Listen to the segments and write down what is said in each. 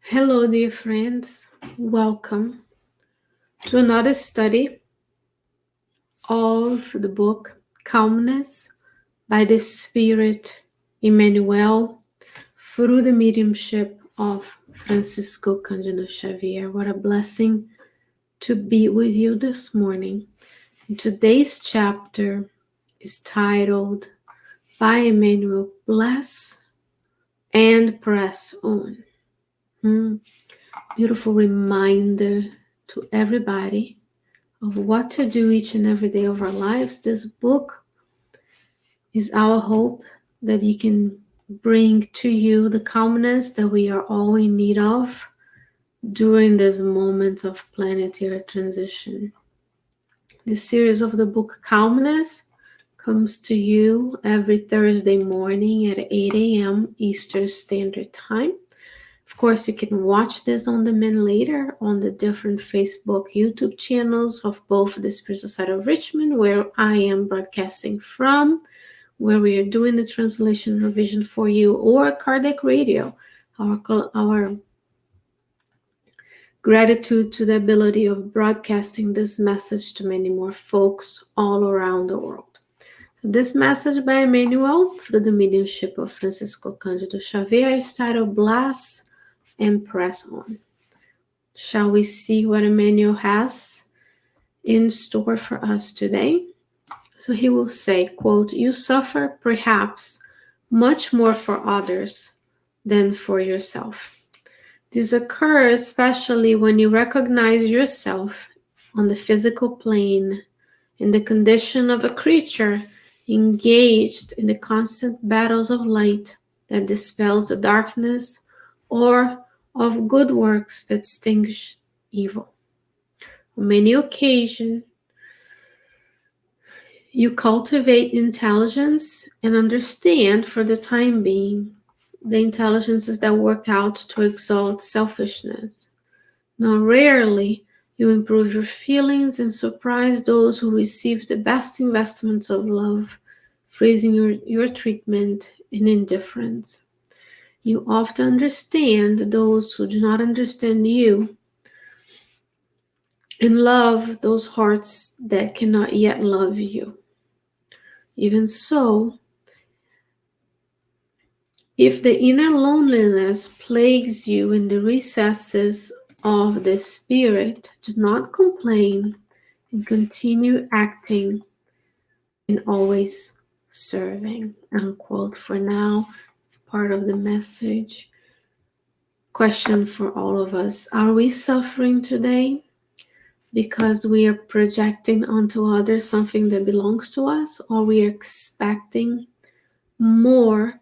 Hello, dear friends. Welcome to another study of the book Calmness by the Spirit Emmanuel through the mediumship of Francisco Candido Xavier. What a blessing to be with you this morning. And today's chapter is titled by Emmanuel, Bless and Press On. Beautiful reminder to everybody of what to do each and every day of our lives. This book is our hope that He can bring to you the calmness that we are all in need of during this moment of planetary transition. The series of the book Calmness comes to you every Thursday morning at 8 a.m. Eastern Standard Time. Of course, you can watch this on demand later on the different Facebook, YouTube channels of both the Spiritual Side of Richmond, where I am broadcasting from, where we are doing the translation revision for you, or Kardec Radio, our gratitude to the ability of broadcasting this message to many more folks all around the world. So this message by Emmanuel through the mediumship of Francisco Candido Xavier is titled Bless and Press On. Shall we see what Emmanuel has in store for us today? So he will say, quote, "You suffer perhaps much more for others than for yourself. This occurs especially when you recognize yourself on the physical plane in the condition of a creature engaged in the constant battles of light that dispels the darkness, or of good works that extinguish evil. On many occasions, you cultivate intelligence and understand for the time being the intelligences that work out to exalt selfishness. Now, rarely you improve your feelings and surprise those who receive the best investments of love, freezing your treatment in indifference. You often understand those who do not understand you and love those hearts that cannot yet love you. Even so, if the inner loneliness plagues you in the recesses of the spirit, do not complain and continue acting and always serving." Unquote. For now, it's part of the message. Question for all of us: are we suffering today because we are projecting onto others something that belongs to us, or we are expecting more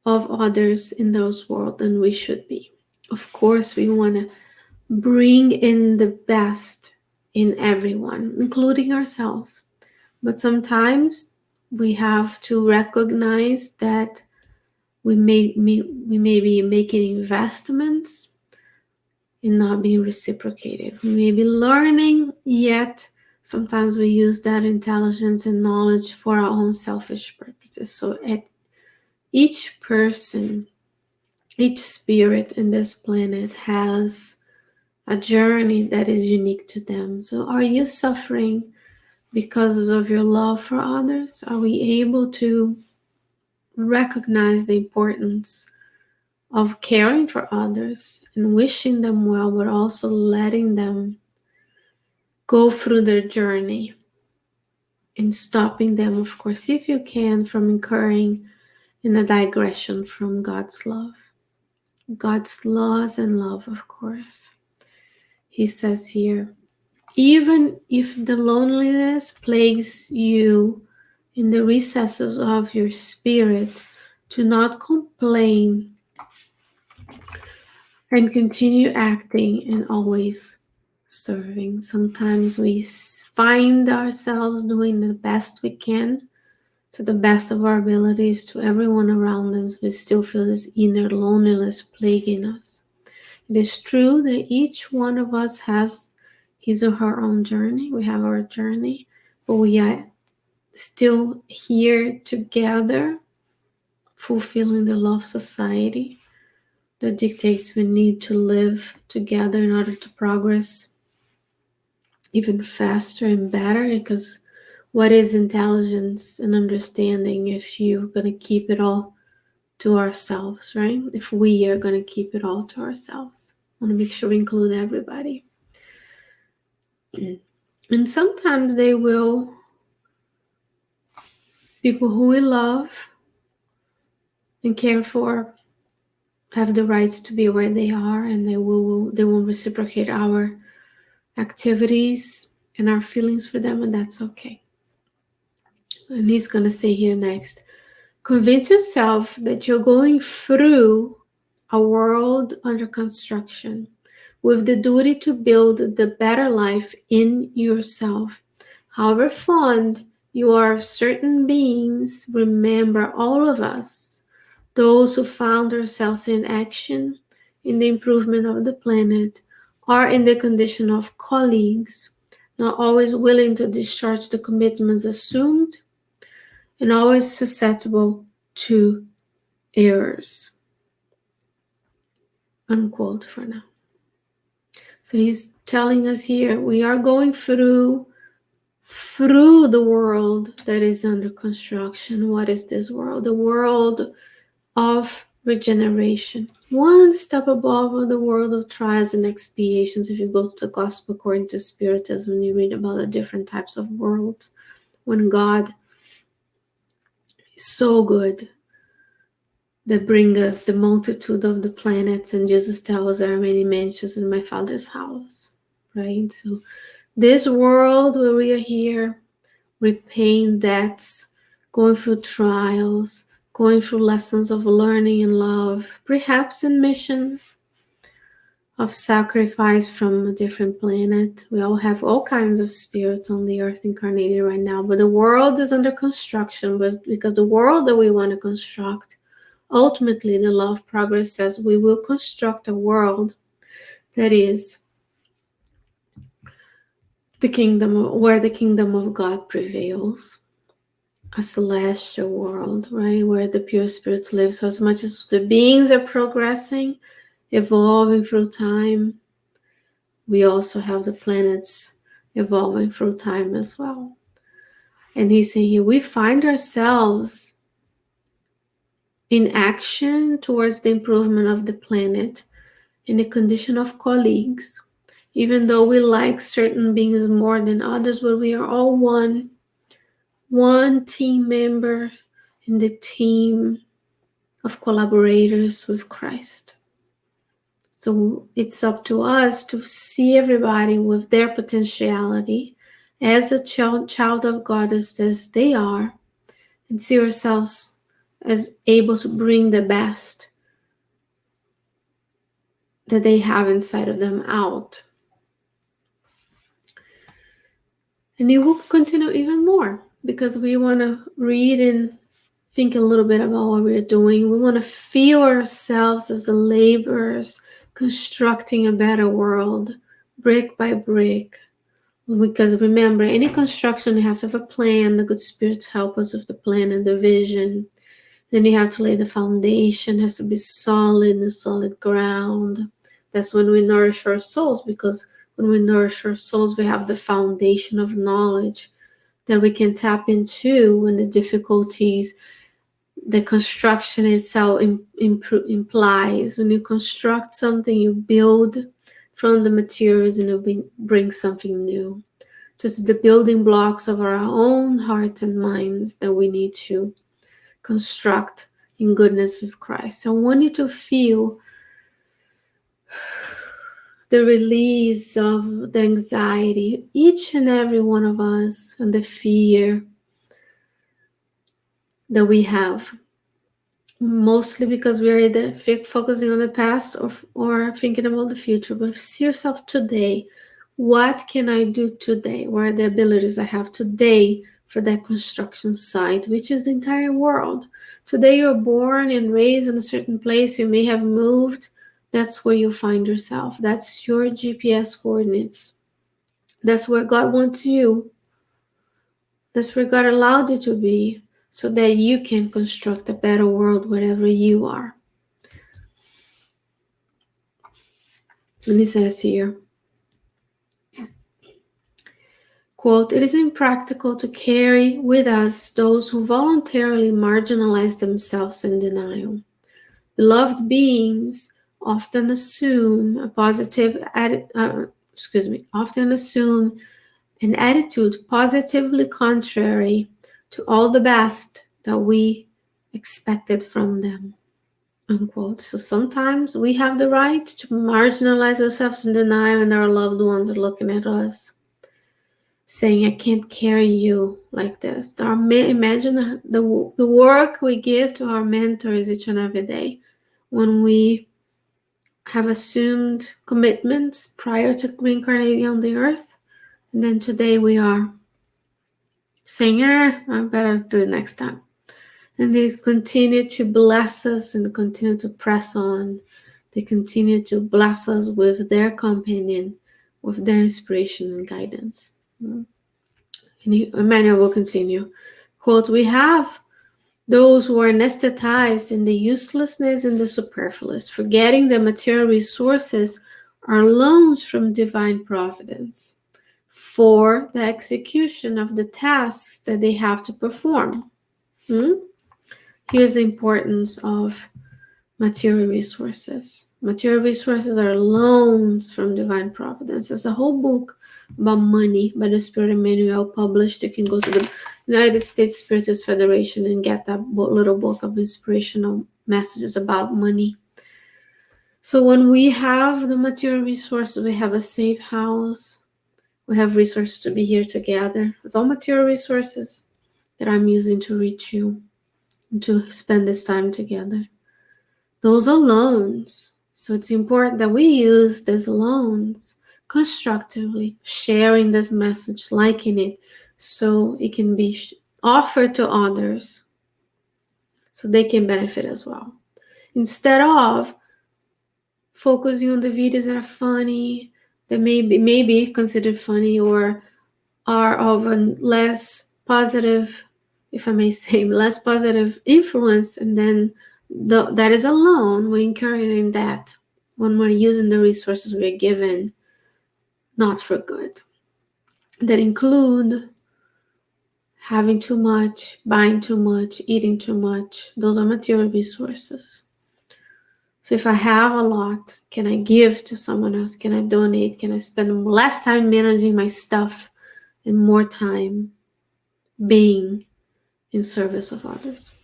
of others in this world than we should be? Of course, we want to bring in the best in everyone, including ourselves. But sometimes we have to recognize that we may be making investments and not being reciprocated. We may be learning, yet sometimes we use that intelligence and knowledge for our own selfish purposes. So at each person, each spirit in this planet has a journey that is unique to them. So are you suffering because of your love for others? Are we able to recognize the importance of caring for others and wishing them well, but also letting them go through their journey and stopping them, of course, if you can, from incurring in a digression from God's love, God's laws and love, of course. He says here, even if the loneliness plagues you in the recesses of your spirit, do not complain and continue acting and always serving. Sometimes we find ourselves doing the best we can to the best of our abilities to everyone around us. We still feel this inner loneliness plaguing us. It is true that each one of us has his or her own journey. We have our journey, but we are still here together fulfilling the law of society that dictates we need to live together in order to progress even faster and better. Because what is intelligence and understanding if you're going to keep it all to ourselves, right? If we are going to keep it all to ourselves, I want to make sure we include everybody. And sometimes they will, people who we love and care for, have the rights to be where they are, and they will reciprocate our activities and our feelings for them, and that's okay. And he's going to say here next, convince yourself that you're going through a world under construction with the duty to build the better life in yourself. However fond you are of certain beings, remember all of us, those who found ourselves in action in the improvement of the planet, are in the condition of colleagues, not always willing to discharge the commitments assumed and always susceptible to errors. Unquote for now. So he's telling us here, we are going through the world that is under construction. What is this world? The world of regeneration. One step above the world of trials and expiations. If you go to the Gospel according to Spiritism, when you read about the different types of worlds, when God is so good, that bring us the multitude of the planets, and Jesus tells us there are many mansions in my Father's house, right? So this world where we are here, repaying debts, going through trials, going through lessons of learning and love, perhaps in missions of sacrifice from a different planet. We all have all kinds of spirits on the earth incarnated right now, but the world is under construction, because the world that we want to construct, ultimately, the law of progress says we will construct a world that is the kingdom, where the kingdom of God prevails, a celestial world, right, where the pure spirits live. So as much as the beings are progressing, evolving through time, we also have the planets evolving through time as well. And he's saying here, we find ourselves in action towards the improvement of the planet in the condition of colleagues, even though we like certain beings more than others, but we are all one team member in the team of collaborators with Christ. So it's up to us to see everybody with their potentiality as a child of God as they are, and see ourselves as able to bring the best that they have inside of them out. And it will continue even more, because we want to read and think a little bit about what we're doing. We want to feel ourselves as the laborers constructing a better world, brick by brick. Because remember, any construction, you have to have a plan. The good spirits help us with the plan and the vision. Then you have to lay the foundation. It has to be solid, the solid ground. That's when we nourish our souls, because when we nourish our souls, we have the foundation of knowledge that we can tap into when the difficulties, the construction itself implies. When you construct something, you build from the materials and you bring something new. So it's the building blocks of our own hearts and minds that we need to construct in goodness with Christ. I want you to feel the release of the anxiety, each and every one of us, and the fear that we have, mostly because we're either focusing on the past or thinking about the future. But see yourself today. What can I do today? What are the abilities I have today for that construction site, which is the entire world? Today you're born and raised in a certain place. You may have moved. That's where you find yourself. That's your GPS coordinates. That's where God wants you. That's where God allowed you to be. so that you can construct a better world wherever you are. And it says here, quote, "It is impractical to carry with us those who voluntarily marginalize themselves in denial. Beloved beings often assume often assume an attitude positively contrary to all the best that we expected from them." Unquote. So sometimes we have the right to marginalize ourselves in denial, and our loved ones are looking at us saying, "I can't carry you like this." Imagine the work we give to our mentors each and every day when we have assumed commitments prior to reincarnating on the earth, and then today we are saying, I better do it next time. And they continue to bless us and continue to press on. They continue to bless us with their companion, with their inspiration and guidance. And Emmanuel will continue. Quote, "We have those who are anesthetized in the uselessness and the superfluous, forgetting that material resources are loans from divine providence for the execution of the tasks that they have to perform." Here's the importance of material resources. Material resources are loans from divine providence. There's a whole book about money by the Spirit Emmanuel published. You can go to the United States Spiritist Federation and get that little book of inspirational messages about money. So when we have the material resources, we have a safe house, we have resources to be here together. It's all material resources that I'm using to reach you and to spend this time together. Those are loans. So it's important that we use these loans constructively, sharing this message, liking it, so it can be offered to others so they can benefit as well. Instead of focusing on the videos that are funny, that may be considered funny or are of a less positive, if I may say, less positive influence, and then that is a loan. We're incurring debt when we're using the resources we're given not for good. That include having too much, buying too much, eating too much. Those are material resources. So if I have a lot, can I give to someone else? Can I donate? Can I spend less time managing my stuff and more time being in service of others?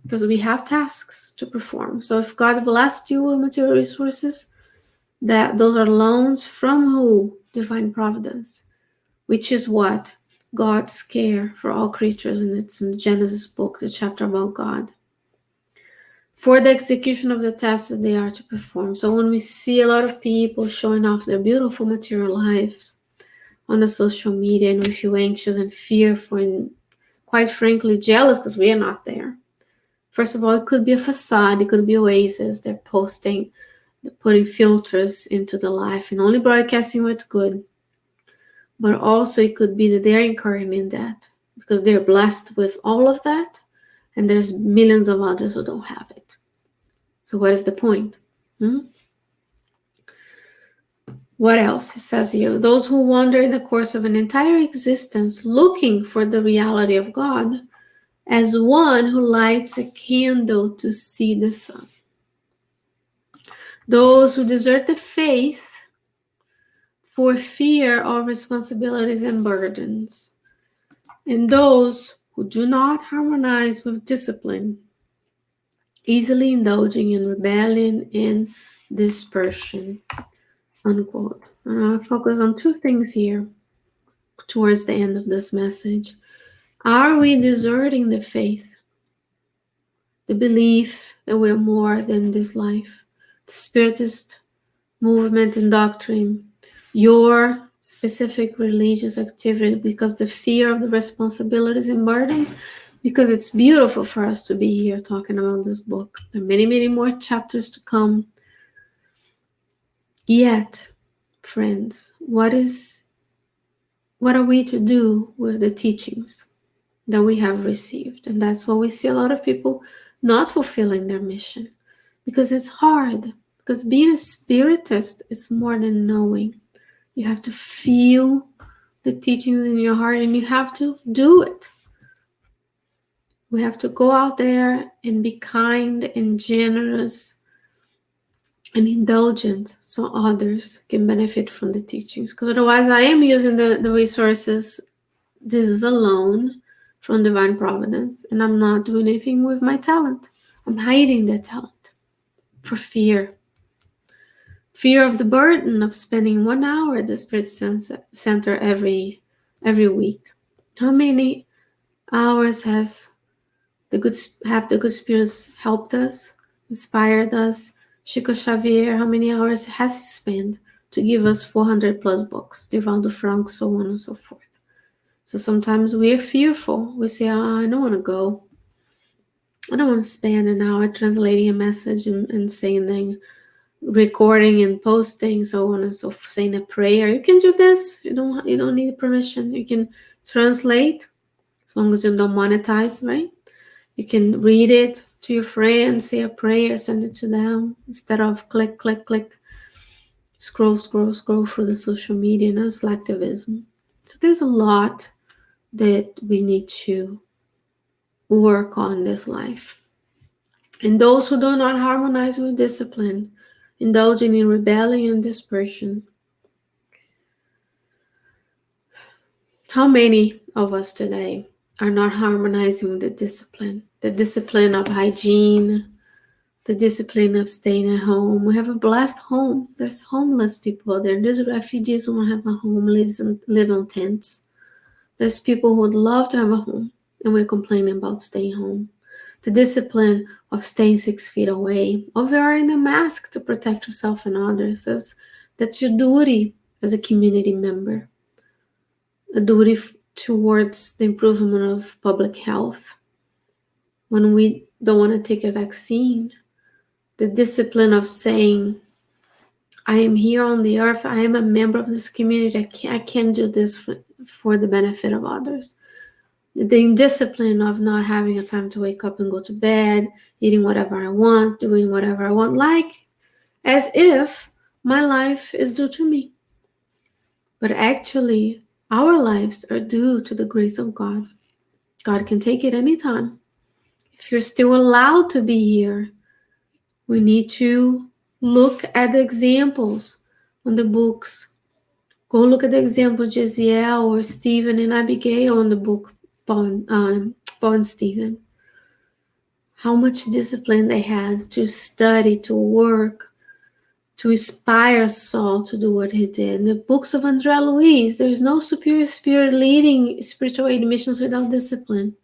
Because we have tasks to perform. So if God blessed you with material resources, those are loans from who? Divine providence, which is what? God's care for all creatures, and it's in the Genesis book, the chapter about God, for the execution of the tasks that they are to perform. So when we see a lot of people showing off their beautiful material lives on the social media, and we feel anxious and fearful and quite frankly jealous because we are not there. First of all, it could be a facade, it could be oasis. They're posting, they're putting filters into the life and only broadcasting what's good. But also it could be that they're incurring in debt because they're blessed with all of that, and there's millions of others who don't have it. So what is the point? What else? It says here, those who wander in the course of an entire existence looking for the reality of God as one who lights a candle to see the sun. Those who desert the faith for fear of responsibilities and burdens. And those who do not harmonize with discipline, easily indulging in rebellion and dispersion. Unquote. And I'll focus on two things here towards the end of this message. Are we deserting the faith? The belief that we're more than this life? The Spiritist movement and doctrine, your specific religious activity, because the fear of the responsibilities and burdens, because it's beautiful for us to be here talking about this book. There are many, many more chapters to come. Yet, friends, what are we to do with the teachings? that we have received. And that's why we see a lot of people not fulfilling their mission, because it's hard. Because being a spiritist is more than knowing. You have to feel the teachings in your heart, and you have to do it. We have to go out there and be kind and generous and indulgent so others can benefit from the teachings. Because otherwise, I am using the resources. This is alone from divine providence, and I'm not doing anything with my talent. I'm hiding the talent for fear. Fear of the burden of spending 1 hour at the Spirit Center every week. How many hours have the good spirits helped us, inspired us? Chico Xavier, how many hours has he spent to give us 400 plus books? Divaldo Frank, so on and so forth. So sometimes we are fearful. We say, I don't want to go. I don't want to spend an hour translating a message and sending, recording and posting, so on and so forth, saying a prayer. You can do this. You don't need permission. You can translate as long as you don't monetize, right? You can read it to your friends, say a prayer, send it to them instead of click, click, click, scroll through the social media. No selectivism. So there's a lot that we need to work on this life. And those who do not harmonize with discipline, indulging in rebellion and dispersion. How many of us today are not harmonizing with the discipline of hygiene, the discipline of staying at home? We have a blessed home. There's homeless people out there. There's refugees who don't have a home, live on tents. There's people who would love to have a home, and we're complaining about staying home. The discipline of staying 6 feet away, of wearing a mask to protect yourself and others. That's your duty as a community member. A duty towards the improvement of public health. When we don't want to take a vaccine, the discipline of saying, I am here on the earth, I am a member of this community, I can do this for the benefit of others. The indiscipline of not having a time to wake up and go to bed, eating whatever I want, doing whatever I want, like as if my life is due to me. But actually, our lives are due to the grace of God. God can take it anytime. If you're still allowed to be here, we need to look at the examples on the books. Go look at the example of Jezeel or Stephen and Abigail on the book, Paul and Stephen. How much discipline they had to study, to work, to inspire Saul to do what he did. In the books of André Luiz, there's no superior spirit leading spiritual aid missions without discipline.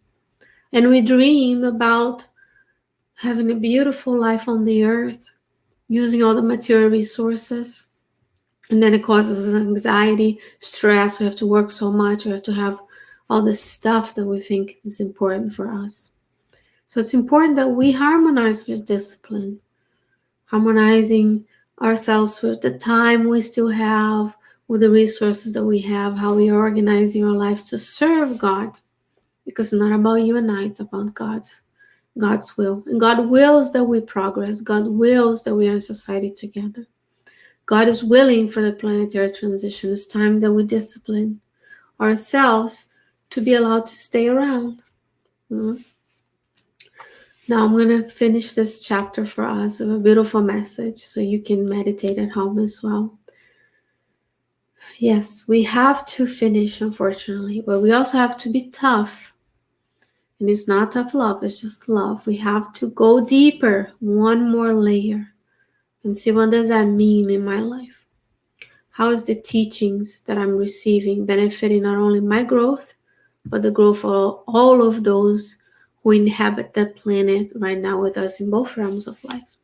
And we dream about having a beautiful life on the earth, using all the material resources. And then it causes anxiety, stress. We have to work so much. We have to have all this stuff that we think is important for us. So it's important that we harmonize with discipline, harmonizing ourselves with the time we still have, with the resources that we have, how we are organizing our lives to serve God. Because it's not about you and I, it's about God's will. And God wills that we progress. God wills that we are in society together. God is willing for the planetary transition. It's time that we discipline ourselves to be allowed to stay around. Now I'm going to finish this chapter for us with a beautiful message so you can meditate at home as well. Yes, we have to finish, unfortunately, but we also have to be tough. And it's not tough love, it's just love. We have to go deeper, one more layer, and see what does that mean in my life. How is the teachings that I'm receiving benefiting not only my growth, but the growth of all of those who inhabit the planet right now with us in both realms of life.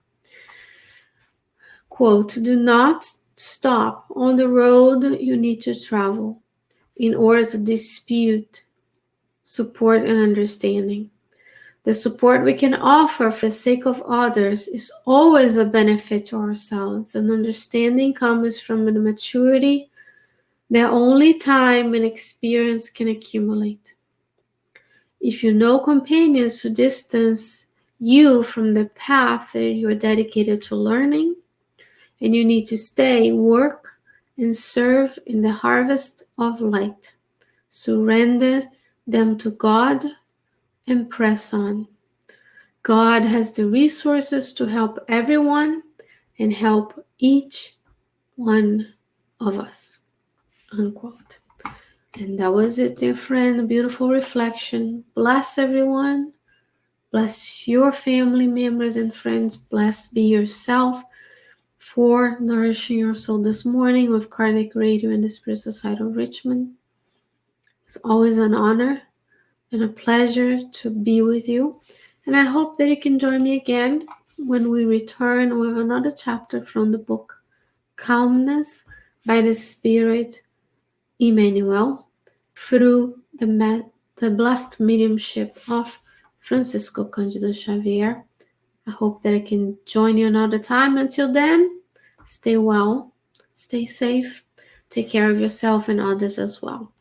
Quote, do not stop on the road you need to travel in order to dispute, support, and understanding. The support we can offer for the sake of others is always a benefit to ourselves, and understanding comes from the maturity that only time and experience can accumulate. If you know companions who distance you from the path that you are dedicated to learning, and you need to stay, work, and serve in the harvest of light. Surrender them to God and press on. God has the resources to help everyone and help each one of us. Unquote. And that was it, dear friend. A beautiful reflection. Bless everyone. Bless your family members and friends. Bless be yourself for nourishing your soul this morning with Kardec Radio and the Spirit Society of Richmond. It's always an honor and a pleasure to be with you. And I hope that you can join me again when we return with another chapter from the book Calmness by the Spirit Emmanuel through the blessed mediumship of Francisco Candido Xavier. I hope that I can join you another time. Until then, stay well, stay safe, take care of yourself and others as well.